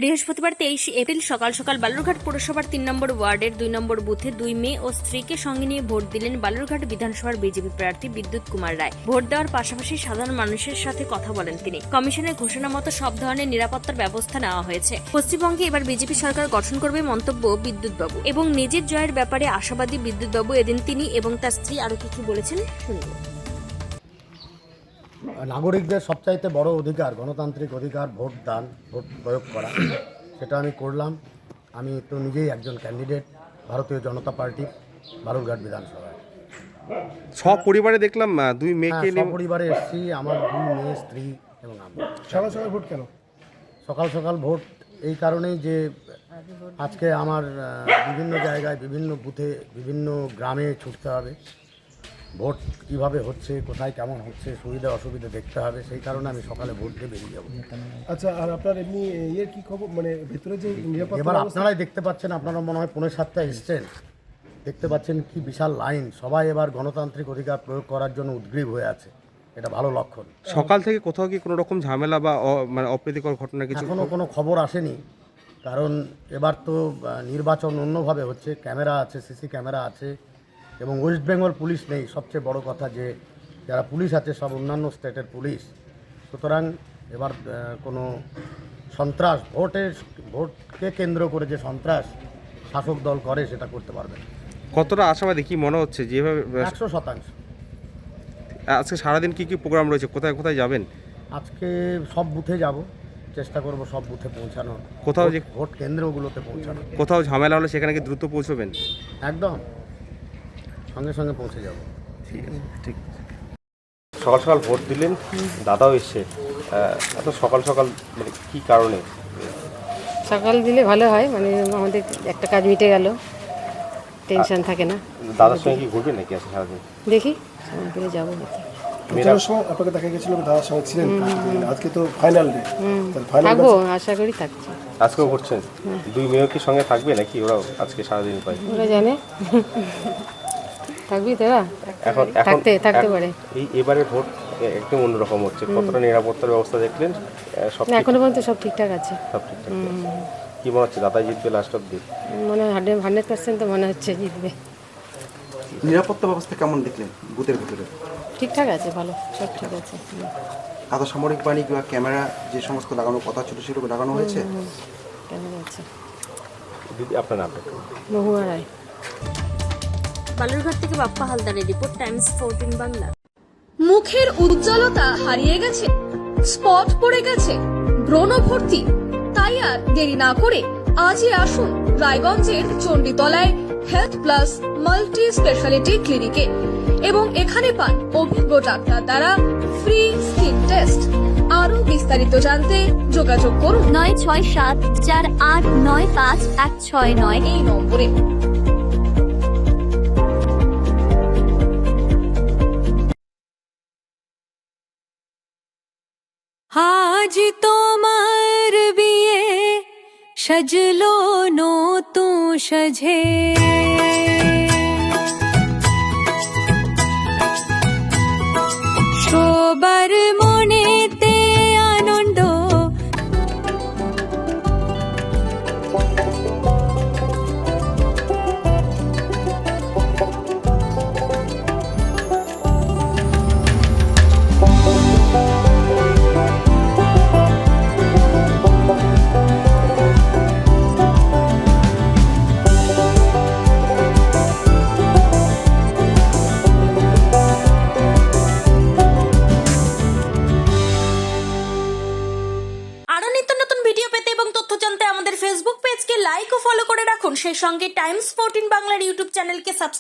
বৃহস্পতিবার 23 এপ্রিল সকাল সকাল বালুরঘাট পৌরসভার 3 নম্বর ওয়ার্ডের 2 নম্বর বুথে 2 মেয়ে ও স্ত্রীকে সঙ্গে নিয়ে ভোট দিলেন বালুরঘাট বিধানসভার বিজেপি প্রার্থী বিদ্যুৎ কুমার রায়। ভোট দেওয়ার পাশাপাশি সাধারণ মানুষের সাথে কথা বলেন তিনি। কমিশনের ঘোষণা মতো সব ধরনের নিরাপত্তার ব্যবস্থা নেওয়া হয়েছে। পশ্চিমবঙ্গে এবার বিজেপি সরকার গঠন করবে মন্তব্য বিদ্যুৎবাবু এবং নিজের জয়ের ব্যাপারে আশাবাদী বিদ্যুৎবাবু। এদিন তিনি এবং তার স্ত্রী আরো কিছু বলেছেন, শুনব। নাগরিকদের সবচাইতে বড় অধিকার, গণতান্ত্রিক অধিকার ভোট দান, ভোট প্রয়োগ করা, সেটা আমি করলাম। আমি তো নিজেই একজন ক্যান্ডিডেট ভারতীয় জনতা পার্টি বালুরঘাট বিধানসভায়। সব পরিবারে দেখলাম দুই মেয়েকে সব পরিবারে এসেছি, আমার 2 মেয়ে, স্ত্রী এবং আমি। সকাল সকাল ভোট কেন? সকাল সকাল ভোট এই কারণেই যে আজকে আমার বিভিন্ন জায়গায়, বিভিন্ন বুথে, বিভিন্ন গ্রামে ছুটতে হবে। ভোট কীভাবে হচ্ছে, কোথায় কেমন হচ্ছে, সুবিধা অসুবিধা দেখতে হবে। সেই কারণে আমি সকালে ভোট দিয়ে বেরিয়ে যাবো। আচ্ছা, আর আপনার এমনি ইয়ের কি খবর, মানে ভেতরে যে নিরাপত্তা এবার ব্যবস্থা? আপনারাই দেখতে পাচ্ছেন, আপনারা মনে হয় 5:45 এসছেন, দেখতে পাচ্ছেন কি বিশাল লাইন। সবাই এবার গণতান্ত্রিক অধিকার প্রয়োগ করার জন্য উদ্গ্রীব হয়ে আছে। এটা ভালো লক্ষণ। সকাল থেকে কোথাও কি কোনো রকম ঝামেলা বা মানে অপ্রীতিকর ঘটনা কিছু? এখনও কোনো খবর আসেনি, কারণ এবার তো নির্বাচন অন্যভাবে হচ্ছে। ক্যামেরা আছে, সিসি ক্যামেরা আছে, এবং ওয়েস্ট বেঙ্গল পুলিশ নেই। সবচেয়ে বড় কথা যে যারা পুলিশ আছে সব অন্যান্য স্টেটের পুলিশ। সুতরাং এবার কোনো সন্ত্রাস, ভোটকে কেন্দ্র করে যে সন্ত্রাস শাসক দল করে সেটা করতে পারবে না। কতটা আশাবাদী কি মনে হচ্ছে যেভাবে 100%। আজকে সারাদিন কি কি প্রোগ্রাম রয়েছে, কোথায় কোথায় যাবেন? আজকে সব বুথে যাব, চেষ্টা করব সব বুথে পৌঁছানো, কোথাও যে ভোট কেন্দ্রগুলোতে পৌঁছানো। কোথাও ঝামেলা হলে সেখানে কি দ্রুত পৌঁছবেন? একদম সঙ্গে সঙ্গে পৌঁছে যাব। ঠিক আছে, ঠিক আছে। সকাল সকাল ভোট দিলেন, দাদাও এসছে। এত সকাল সকাল মানে কী কারণে? সকাল দিলে ভালো হয়, মানে আমাদের একটা কাজ মিটে গেল, টেনশন থাকে না। দাদার সঙ্গে কি ঘুরবেন নাকি আজকে সারাদিন? দেখি সময় পেলে যাবো হয়তো। প্রচারের সময় আপনাকে দেখা গেছিল দাদার সঙ্গে ছিলেন, আজকে তো ফাইনাল ডে, ফাইনাল থাকবো, আশা করি থাকছি। আজকেও ঘুরছেন? দুই মেয়েও কি সঙ্গে থাকবে নাকি ওরাও আজকে সারাদিন পাই? ওরা জানে থাকবি তোরা, এখন থাকতে পারে। এবারে ভোট একদম অন্যরকম হচ্ছে। কতটা নিরাপত্তার ব্যবস্থা দেখলেন? সব না, এখনো পর্যন্ত সব ঠিকঠাক আছে। সব ঠিকঠাক আছে। কি মনে হচ্ছে দাদা জিতবে লাস্ট অব্দি? মনে হয় 100% তো মনে হচ্ছে জিতবে। নিরাপত্তা ব্যবস্থা কেমন দেখলেন বুথের ভিতরে? ঠিকঠাক আছে, ভালো, সব ঠিক আছে। আধা সামরিক বাহিনী কিংবা ক্যামেরা যে সমস্ত লাগানোর কথা ছিল সেগুলো লাগানো হয়েছে? কেন আছে? দিদি আপনার নামটা? মহুয়া রায়। বালুরঘাট থেকে বাপ্পা হালদারের রিপোর্ট, টাইমস 14 বাংলা। মুখের উজ্জ্বলতা হারিয়ে গেছে, স্পট পড়ে গেছে, ব্রণ ভর্তি, তাই আর দেরি না করে আজই আসুন রায়গঞ্জের চণ্ডীতলায় হেলথ প্লাস মাল্টি স্পেশালিটি ক্লিনিকে এবং এখানে পান অভিজ্ঞ ডাক্তার দ্বারা ফ্রি স্কিন টেস্ট। আরো বিস্তারিত জানতে যোগাযোগ করুন 9674895169 এই নম্বরে। আজ তোমার বিয়ে সাজলো নতুন সাজে, সবার মনেতে আনন্দ। আরো নিত্য নতুন ভিডিও পেতে এবং তথ্য জানতে আমাদের ফেসবুক পেজকে লাইক ও ফলো করে রাখুন। সেই সঙ্গে টাইমস 14 বাংলার ইউটিউব চ্যানেলকে সাবস্ক্রাইব